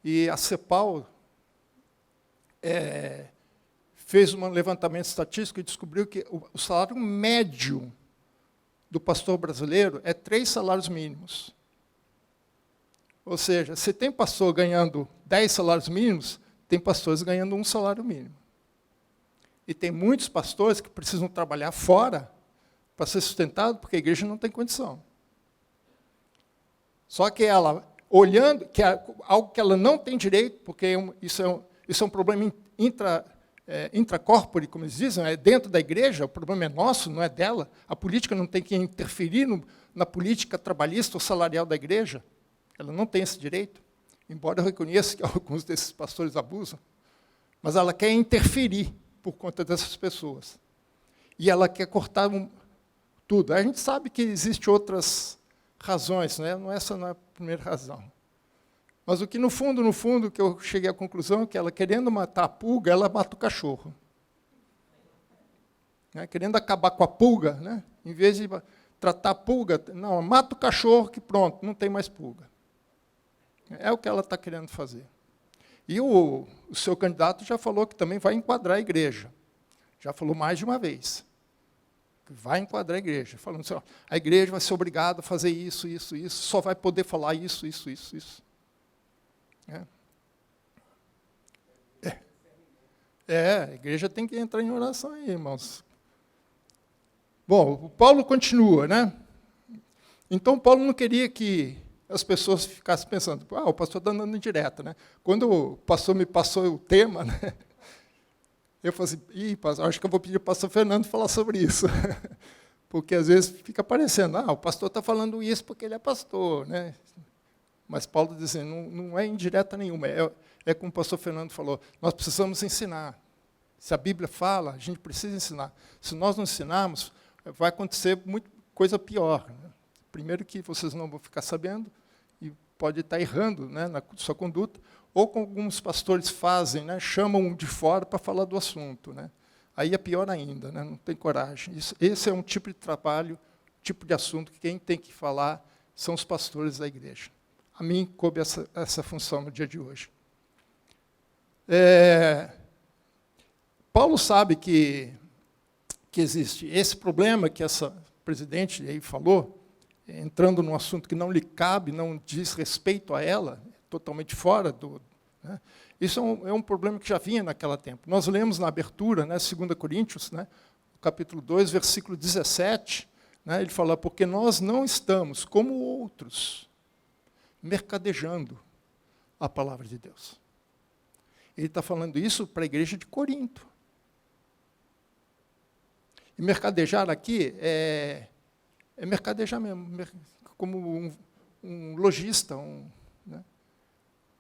e a CEPAL fez um levantamento estatístico e descobriu que o salário médio do pastor brasileiro é 3 salários mínimos. Ou seja, se tem pastor ganhando 10 salários mínimos, tem pastores ganhando 1 salário mínimo. E tem muitos pastores que precisam trabalhar fora para ser sustentado, porque a igreja não tem condição. Só que ela, olhando, que é algo que ela não tem direito, porque isso é um problema intracorpore, como eles dizem, é dentro da igreja, o problema é nosso, não é dela. A política não tem que interferir na política trabalhista ou salarial da igreja. Ela não tem esse direito, embora eu reconheça que alguns desses pastores abusam. Mas ela quer interferir por conta dessas pessoas. E ela quer cortar tudo. A gente sabe que existem outras razões, né? Essa não é a primeira razão. Mas o que, no fundo, que eu cheguei à conclusão é que ela, querendo matar a pulga, ela mata o cachorro. Querendo acabar com a pulga, né? Em vez de tratar a pulga, não, mata o cachorro que pronto, não tem mais pulga. É o que ela está querendo fazer. E o seu candidato já falou que também vai enquadrar a igreja. Já falou mais de uma vez. Que vai enquadrar a igreja. Falando assim, ó, a igreja vai ser obrigada a fazer isso, isso, isso, só vai poder falar isso, isso, isso, isso. A igreja tem que entrar em oração aí, irmãos. Bom, o Paulo continua, né? Então, Paulo não queria que as pessoas ficassem pensando, o pastor está andando indireta, né? Quando o pastor me passou o tema, né, eu falei assim, pastor, acho que eu vou pedir ao pastor Fernando falar sobre isso. Porque, às vezes, fica parecendo, o pastor está falando isso porque ele é pastor, né? Mas Paulo dizendo, não é indireta nenhuma, é como o pastor Fernando falou, nós precisamos ensinar. Se a Bíblia fala, a gente precisa ensinar. Se nós não ensinarmos, vai acontecer muita coisa pior, né? Primeiro que vocês não vão ficar sabendo, e pode estar errando, né, na sua conduta, ou como alguns pastores fazem, né, chamam um de fora para falar do assunto, né? Aí é pior ainda, né, não tem coragem. Esse é um tipo de trabalho, tipo de assunto que quem tem que falar são os pastores da igreja. A mim coube essa função no dia de hoje. Paulo sabe que existe esse problema que essa presidente aí falou, entrando num assunto que não lhe cabe, não diz respeito a ela, totalmente fora do... Né? Isso é um problema que já vinha naquele tempo. Nós lemos na abertura, né, 2 Coríntios, né, capítulo 2, versículo 17, né, ele fala, porque nós não estamos, como outros, mercadejando a palavra de Deus. Ele está falando isso para a igreja de Corinto. E mercadejar aqui é mercadejar mesmo, como um lojista. Né?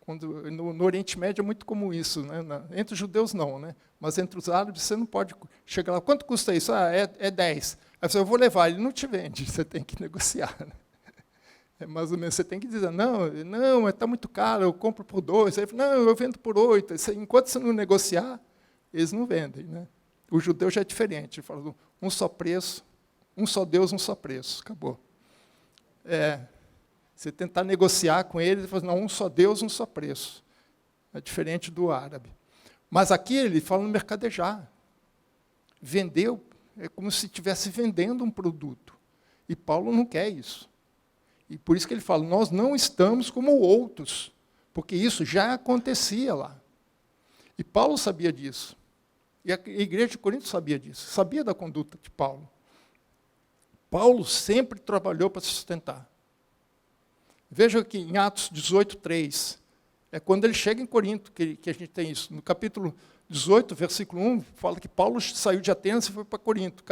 Quando, no Oriente Médio é muito comum isso. Né? Entre os judeus não, né? Mas entre os árabes você não pode chegar lá. Quanto custa isso? É 10. Aí você, eu vou levar. Ele não te vende, você tem que negociar. Né? Mais ou menos, você tem que dizer, não, está muito caro, eu compro por 2. Aí, não, eu vendo por 8. Enquanto você não negociar, eles não vendem. Né? O judeu já é diferente. Ele fala, um só preço, um só Deus, um só preço. Acabou. Você tentar negociar com ele, ele fala, não, um só Deus, um só preço. É diferente do árabe. Mas aqui ele fala no mercadejar. Vendeu, é como se estivesse vendendo um produto. E Paulo não quer isso. E por isso que ele fala, nós não estamos como outros, porque isso já acontecia lá. E Paulo sabia disso. E a igreja de Corinto sabia disso, sabia da conduta de Paulo. Paulo sempre trabalhou para se sustentar. Veja que em Atos 18:3, é quando ele chega em Corinto que a gente tem isso. No capítulo 18, versículo 1, fala que Paulo saiu de Atenas e foi para Corinto.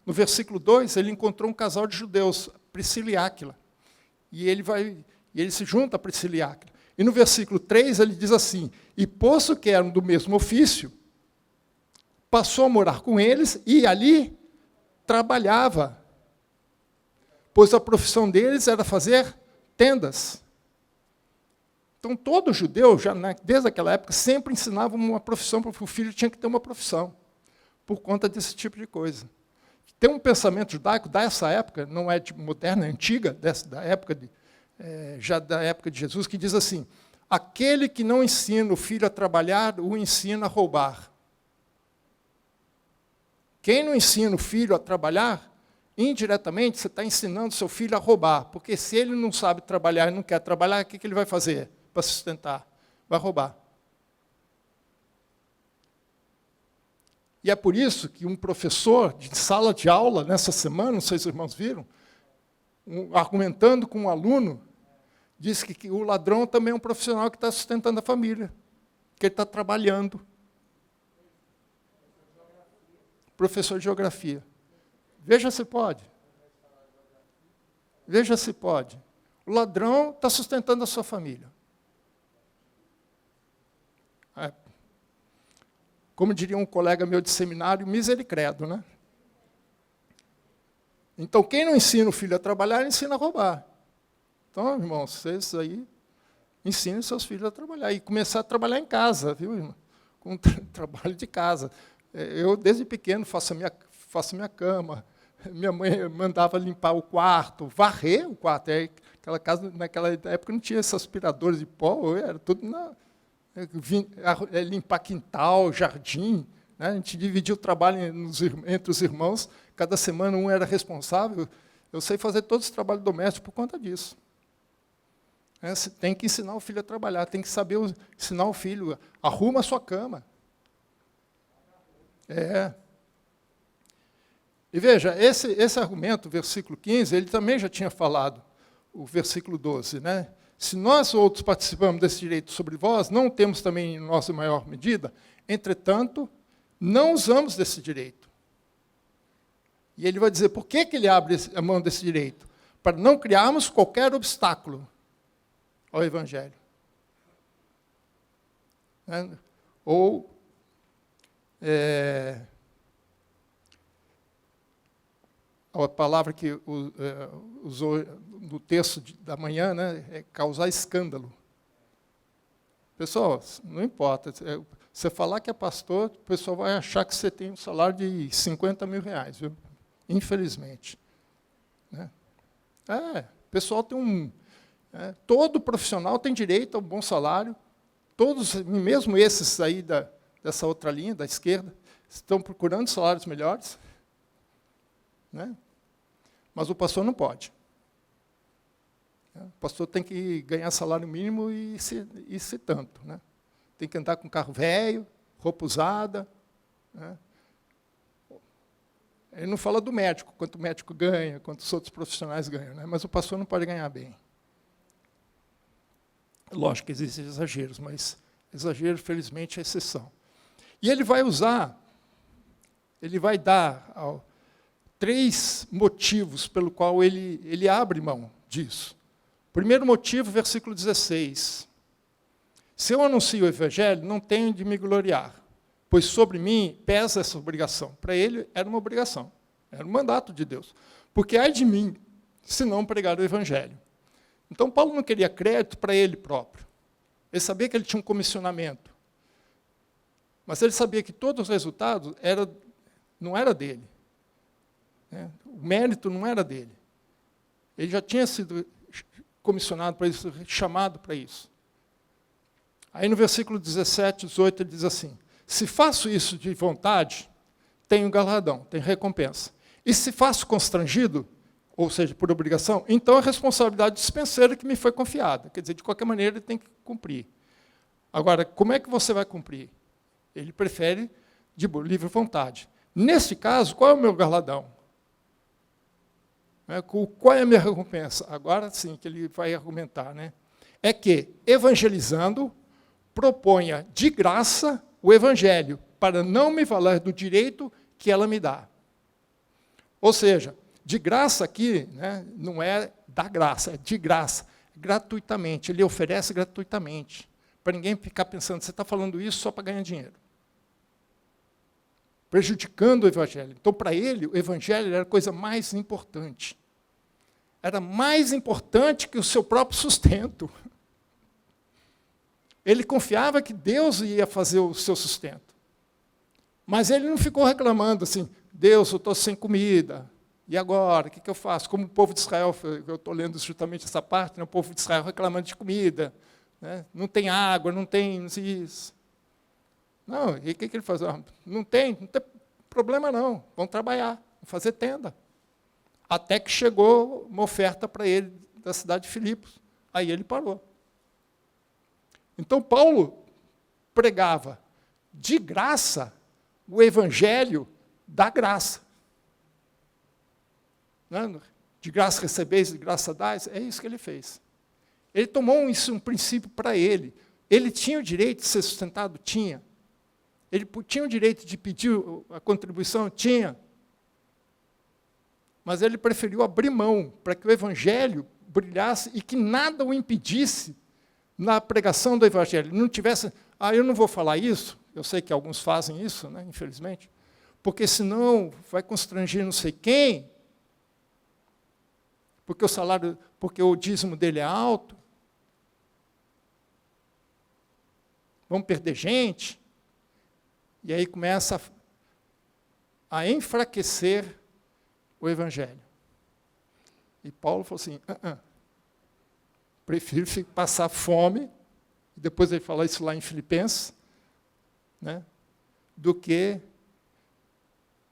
No versículo 2, ele encontrou um casal de judeus, Priscila e Áquila. E ele se junta a Priscila e Áquila. E no versículo 3, ele diz assim, e posto que eram do mesmo ofício, passou a morar com eles e ali trabalhava. Pois a profissão deles era fazer tendas. Então, todo judeu, desde aquela época, sempre ensinava uma profissão, porque o filho tinha que ter uma profissão, por conta desse tipo de coisa. Tem um pensamento judaico dessa época, não é moderna, é antiga, já da época de Jesus, que diz assim, aquele que não ensina o filho a trabalhar, o ensina a roubar. Quem não ensina o filho a trabalhar, indiretamente, você está ensinando seu filho a roubar, porque se ele não sabe trabalhar e não quer trabalhar, o que ele vai fazer para se sustentar? Vai roubar. E é por isso que um professor de sala de aula, nessa semana, não sei se os irmãos viram, argumentando com um aluno, disse que o ladrão também é um profissional que está sustentando a família, que ele está trabalhando. Professor de geografia. Veja se pode. Veja se pode. O ladrão está sustentando a sua família. Como diria um colega meu de seminário, misericredo, né? Então, quem não ensina o filho a trabalhar, ensina a roubar. Então, irmãos, vocês aí ensinem seus filhos a trabalhar. E começar a trabalhar em casa, viu, irmão? Com trabalho de casa. Eu, desde pequeno, faço minha cama. Minha mãe mandava limpar o quarto, varrer o quarto. Aquela casa, naquela época, não tinha esses aspiradores de pó, era tudo limpar quintal, jardim. Né? A gente dividia o trabalho entre os irmãos, cada semana um era responsável. Eu sei fazer todos os trabalhos domésticos por conta disso. Você tem que ensinar o filho a trabalhar, tem que saber ensinar o filho, arruma a sua cama. E veja, esse argumento, o versículo 15, ele também já tinha falado, o versículo 12, né? Se nós outros participamos desse direito sobre vós, não temos também em nossa maior medida, entretanto, não usamos desse direito. E ele vai dizer, por que ele abre a mão desse direito? Para não criarmos qualquer obstáculo ao Evangelho. Ou a palavra que usou no texto da manhã, né, é causar escândalo. Pessoal, não importa. Você falar que é pastor, o pessoal vai achar que você tem um salário de 50 mil reais, viu? Infelizmente. Né? O pessoal tem todo profissional tem direito a um bom salário. Todos, mesmo esses aí dessa outra linha, da esquerda, estão procurando salários melhores. Né? Mas o pastor não pode. O pastor tem que ganhar salário mínimo e se tanto. Né? Tem que andar com carro velho, roupa usada. Né? Ele não fala do médico, quanto o médico ganha, quanto os outros profissionais ganham, né? Mas o pastor não pode ganhar bem. Lógico que existem exageros, mas exagero, felizmente, é exceção. E ele vai dar 3 motivos pelo qual ele abre mão disso. Primeiro motivo, versículo 16. Se eu anuncio o Evangelho, não tenho de me gloriar, pois sobre mim pesa essa obrigação. Para ele, era uma obrigação, era um mandato de Deus. Porque ai de mim, se não pregar o Evangelho. Então, Paulo não queria crédito para ele próprio. Ele sabia que ele tinha um comissionamento. Mas ele sabia que todos os resultados não era dele. O mérito não era dele. Ele já tinha sido comissionado para isso, chamado para isso. Aí no versículo 17, 18, ele diz assim: se faço isso de vontade, tenho galardão, tenho recompensa. E se faço constrangido, ou seja, por obrigação, então é responsabilidade dispenseira que me foi confiada. Quer dizer, de qualquer maneira, ele tem que cumprir. Agora, como é que você vai cumprir? Ele prefere de livre vontade. Nesse caso, qual é o meu galardão? Qual é a minha recompensa? Agora sim que ele vai argumentar. Né? É que, evangelizando, proponha de graça o evangelho, para não me valer do direito que ela me dá. Ou seja, de graça aqui, né, não é da graça, é de graça, gratuitamente. Ele oferece gratuitamente, para ninguém ficar pensando, você está falando isso só para ganhar dinheiro. Prejudicando o evangelho. Então, para ele, o evangelho era a coisa mais importante. Era mais importante que o seu próprio sustento. Ele confiava que Deus ia fazer o seu sustento. Mas ele não ficou reclamando assim, Deus, eu estou sem comida, e agora, o que eu faço? Como o povo de Israel, eu estou lendo justamente essa parte, né, o povo de Israel reclamando de comida, né, não tem água, não tem isso. Não, e o que ele faz? Não tem problema não, vão trabalhar, vão fazer tenda. Até que chegou uma oferta para ele da cidade de Filipos, aí ele parou. Então, Paulo pregava de graça o evangelho da graça. Não, de graça recebeis, de graça dais, é isso que ele fez. Ele tomou isso um princípio para ele. Ele tinha o direito de ser sustentado? Tinha. Ele tinha o direito de pedir a contribuição? Tinha. Mas ele preferiu abrir mão para que o evangelho brilhasse e que nada o impedisse na pregação do evangelho. Não tivesse, eu não vou falar isso, eu sei que alguns fazem isso, né, infelizmente, porque senão vai constranger não sei quem, porque o dízimo dele é alto, vamos perder gente, e aí começa a enfraquecer o evangelho. E Paulo falou assim, prefiro passar fome, e depois ele fala isso lá em Filipenses, né, do que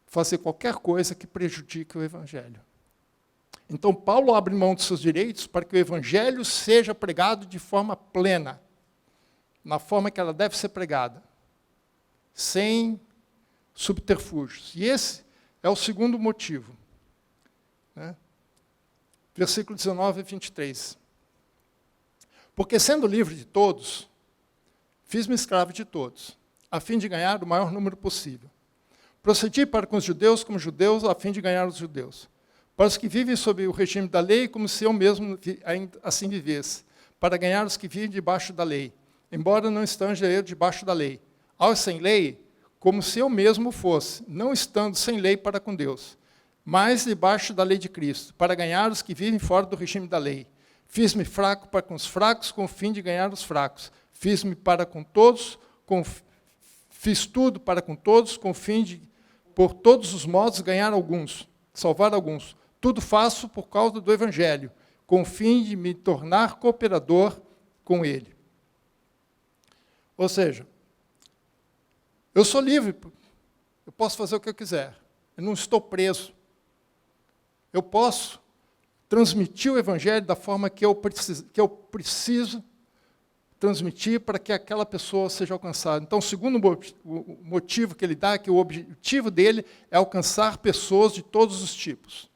fazer qualquer coisa que prejudique o evangelho. Então, Paulo abre mão dos seus direitos para que o evangelho seja pregado de forma plena, na forma que ela deve ser pregada, sem subterfúgios. E esse é o segundo motivo. Né? Versículo 19 e 23. Porque, sendo livre de todos, fiz-me escravo de todos, a fim de ganhar o maior número possível. Procedi para com os judeus como judeus, a fim de ganhar os judeus. Para os que vivem sob o regime da lei, como se eu mesmo assim vivesse, para ganhar os que vivem debaixo da lei, embora não esteja eu debaixo da lei. Aos sem lei, como se eu mesmo fosse, não estando sem lei para com Deus, mas debaixo da lei de Cristo, para ganhar os que vivem fora do regime da lei. Fiz-me fraco para com os fracos, com o fim de ganhar os fracos. Fiz-me para com todos, fiz tudo para com todos, com o fim de, por todos os modos, ganhar alguns, salvar alguns. Tudo faço por causa do Evangelho, com o fim de me tornar cooperador com ele. Ou seja, eu sou livre, eu posso fazer o que eu quiser, eu não estou preso. Eu posso transmitir o Evangelho da forma que eu preciso transmitir para que aquela pessoa seja alcançada. Então, o segundo motivo que ele dá é que o objetivo dele é alcançar pessoas de todos os tipos,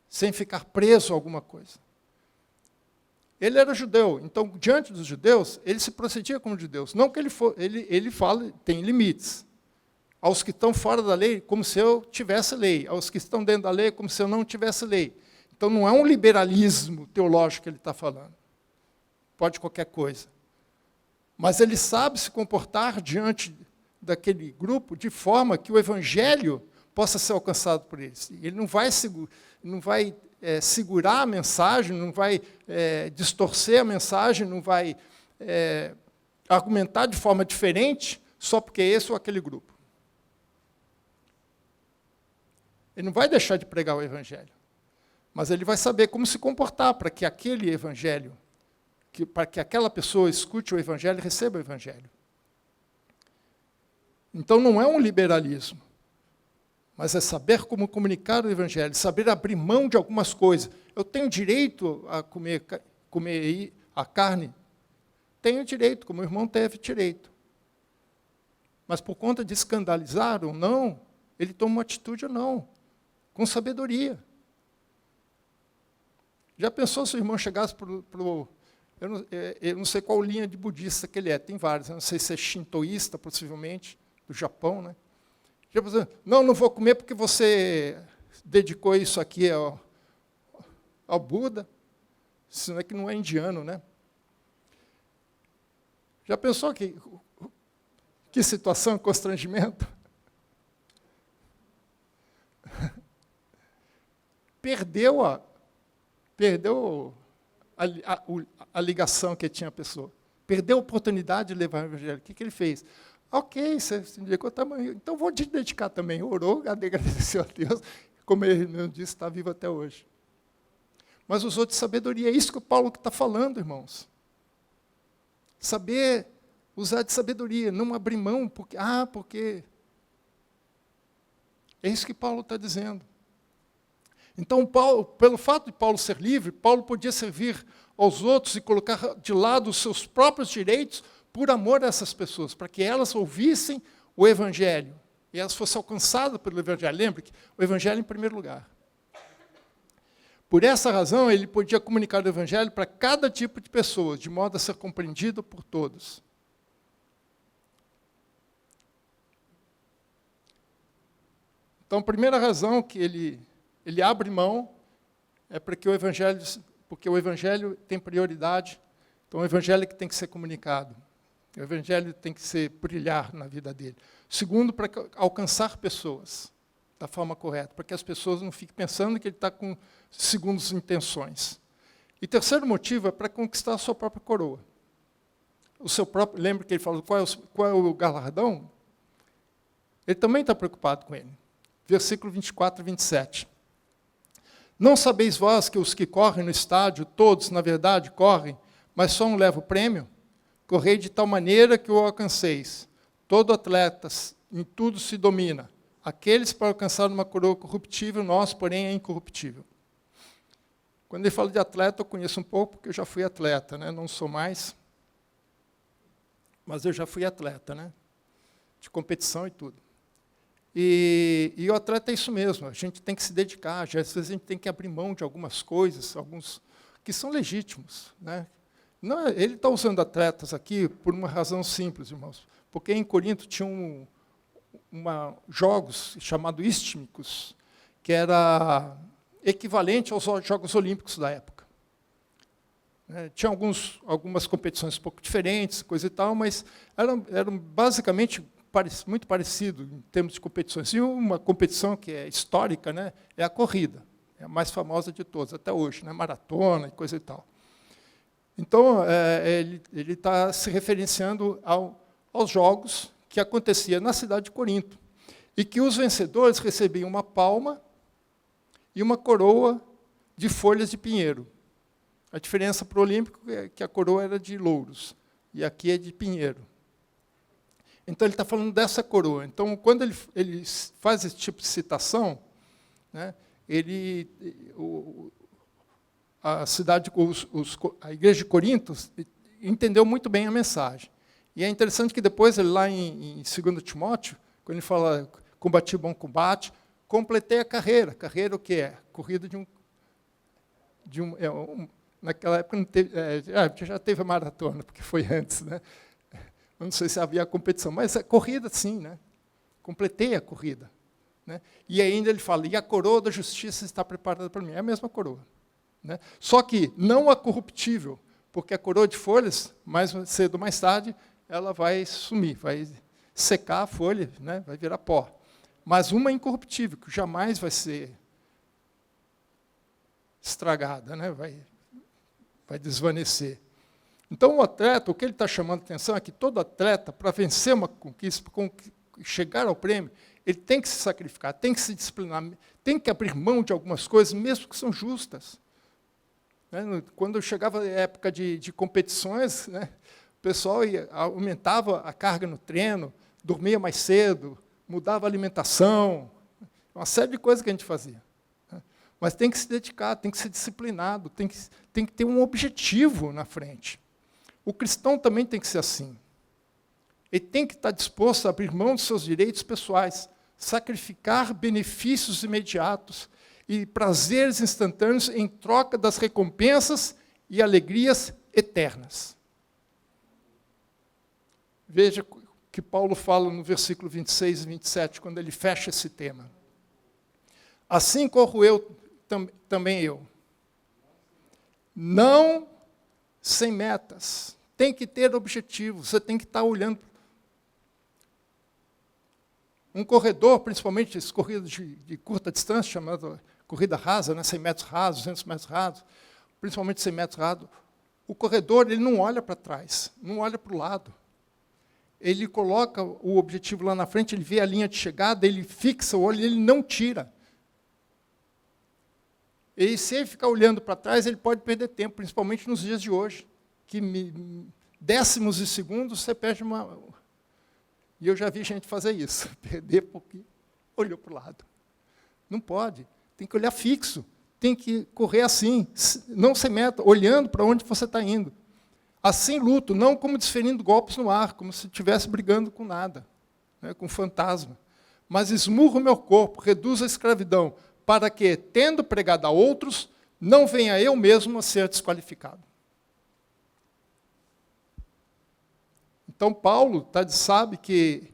sem ficar preso a alguma coisa. Ele era judeu, então, diante dos judeus, ele se procedia como judeus. Não que ele fala, tem limites. Aos que estão fora da lei, como se eu tivesse lei. Aos que estão dentro da lei, como se eu não tivesse lei. Então, não é um liberalismo teológico que ele está falando. Pode qualquer coisa. Mas ele sabe se comportar diante daquele grupo de forma que o evangelho possa ser alcançado por eles. Ele não vai segurar a mensagem, não vai distorcer a mensagem, não vai argumentar de forma diferente só porque é esse ou aquele grupo. Ele não vai deixar de pregar o evangelho. Mas ele vai saber como se comportar para que aquele evangelho, para que aquela pessoa escute o evangelho e receba o evangelho. Então não é um liberalismo, mas é saber como comunicar o evangelho, saber abrir mão de algumas coisas. Eu tenho direito a comer a carne? Tenho direito, como o irmão teve direito. Mas por conta de escandalizar ou não, ele toma uma atitude ou não, com sabedoria. Já pensou se o irmão chegasse para o... Eu não sei qual linha de budista que ele é, tem vários, eu não sei se é shintoísta, possivelmente, do Japão, né? Já pensou, não vou comer porque você dedicou isso aqui ao Buda, senão é que não é indiano, né? Já pensou que situação, constrangimento? Perdeu a ligação que tinha a pessoa. Perdeu a oportunidade de levar o evangelho. O que ele fez? Ok, você se dedicou tamanho, então vou te dedicar também. Orou, agradeceu a Deus, como ele mesmo disse, está vivo até hoje. Mas usou de sabedoria. É isso que o Paulo está falando, irmãos. Saber usar de sabedoria, não abrir mão, porque... É isso que Paulo está dizendo. Então, Paulo, pelo fato de Paulo ser livre, Paulo podia servir aos outros e colocar de lado os seus próprios direitos por amor a essas pessoas, para que elas ouvissem o Evangelho e elas fossem alcançadas pelo Evangelho. Lembre que o Evangelho em primeiro lugar. Por essa razão, ele podia comunicar o Evangelho para cada tipo de pessoa, de modo a ser compreendido por todos. Então, a primeira razão que ele abre mão é porque o Evangelho tem prioridade, então o Evangelho que tem que ser comunicado. O Evangelho tem que brilhar na vida dele. Segundo, para alcançar pessoas da forma correta, para que as pessoas não fiquem pensando que ele está com segundas intenções. E terceiro motivo é para conquistar a sua própria coroa. Lembra que ele falou qual é o galardão? Ele também está preocupado com ele. Versículo 24 e 27. Não sabeis vós que os que correm no estádio, todos, na verdade, correm, mas só um leva o prêmio? Correi de tal maneira que o alcanceis. Todo atleta em tudo se domina. Aqueles para alcançar uma coroa corruptível, nós, porém, é incorruptível. Quando ele fala de atleta, eu conheço um pouco, porque eu já fui atleta, né? Não sou mais, mas eu já fui atleta, né? De competição e tudo. E o atleta é isso mesmo, a gente tem que se dedicar, às vezes a gente tem que abrir mão de algumas coisas, alguns que são legítimos, né? Não, ele está usando atletas aqui por uma razão simples, irmãos, porque em Corinto tinha jogos chamados istmicos, que era equivalente aos Jogos Olímpicos da época. Tinha algumas competições um pouco diferentes, coisa e tal, mas eram basicamente muito parecido em termos de competições. E uma competição que é histórica, né, é a corrida, é a mais famosa de todas, até hoje, né, maratona e coisa e tal. Então, ele está se referenciando aos jogos que acontecia na cidade de Corinto, e que os vencedores recebiam uma palma e uma coroa de folhas de pinheiro. A diferença para o Olímpico é que a coroa era de louros, e aqui é de pinheiro. Então, ele está falando dessa coroa. Então, quando ele faz esse tipo de citação, né, a igreja de Corinto entendeu muito bem a mensagem. E é interessante que depois, ele lá em 2 Timóteo, quando ele fala, combati o bom combate, completei a carreira. Carreira o que é? Corrida naquela época não teve, já teve a maratona, porque foi antes, né? Eu não sei se havia competição, mas a corrida sim, né? Completei a corrida. Né? E ainda ele fala, e a coroa da justiça está preparada para mim. É a mesma coroa. Né? Só que não a corruptível, porque a coroa de folhas, mais cedo ou mais tarde, ela vai sumir, vai secar a folha, né? Vai virar pó. Mas uma incorruptível, que jamais vai ser estragada, né? Vai desvanecer. Então, o atleta, o que ele está chamando a atenção é que todo atleta, para vencer uma conquista, para chegar ao prêmio, ele tem que se sacrificar, tem que se disciplinar, tem que abrir mão de algumas coisas, mesmo que são justas. Quando chegava a época de competições, né, o pessoal aumentava a carga no treino, dormia mais cedo, mudava a alimentação, uma série de coisas que a gente fazia. Mas tem que se dedicar, tem que ser disciplinado, tem que ter um objetivo na frente. O cristão também tem que ser assim. Ele tem que estar disposto a abrir mão dos seus direitos pessoais, sacrificar benefícios imediatos e prazeres instantâneos em troca das recompensas e alegrias eternas. Veja o que Paulo fala no versículo 26 e 27, quando ele fecha esse tema. Assim corro eu, também eu. Não sem metas. Tem que ter objetivos, você tem que estar olhando. Um corredor, principalmente esse corrida de curta distância, chamada corrida rasa, né, 100 metros rasos, 200 metros rasos, principalmente 100 metros rasos, o corredor ele não olha para trás, não olha para o lado. Ele coloca o objetivo lá na frente, ele vê a linha de chegada, ele fixa o olho, ele não tira. E se ele ficar olhando para trás, ele pode perder tempo, principalmente nos dias de hoje, que décimos de segundos você perde uma... E eu já vi gente fazer isso, perder porque olhou para o lado. Não pode, tem que olhar fixo, tem que correr assim, não se meta, olhando para onde você está indo. Assim luto, não como desferindo golpes no ar, como se estivesse brigando com nada, né, com fantasma. Mas esmurro meu corpo, reduzo a escravidão, para que, tendo pregado a outros, não venha eu mesmo a ser desqualificado. Então, Paulo sabe que,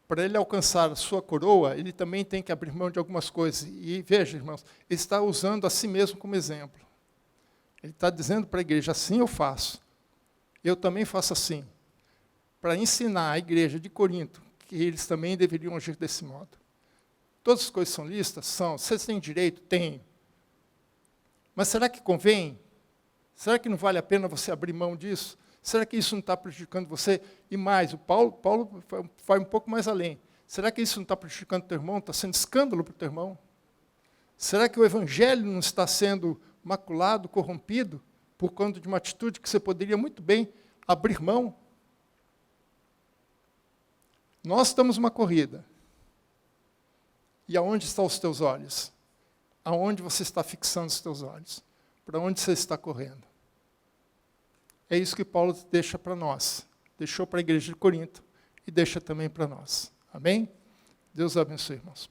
para ele alcançar a sua coroa, ele também tem que abrir mão de algumas coisas. E veja, irmãos, ele está usando a si mesmo como exemplo. Ele está dizendo para a igreja, assim eu faço. Eu também faço assim. Para ensinar a igreja de Corinto que eles também deveriam agir desse modo. Todas as coisas são listas? São. Vocês têm direito? Tem. Mas será que convém? Será que não vale a pena você abrir mão disso? Será que isso não está prejudicando você? E mais, o Paulo vai um pouco mais além. Será que isso não está prejudicando o teu irmão? Está sendo escândalo para o teu irmão? Será que o evangelho não está sendo maculado, corrompido, por conta de uma atitude que você poderia muito bem abrir mão? Nós estamos numa corrida. E aonde estão os teus olhos? Aonde você está fixando os teus olhos? Para onde você está correndo? É isso que Paulo deixa para nós. Deixou para a igreja de Corinto e deixa também para nós. Amém? Deus abençoe, irmãos.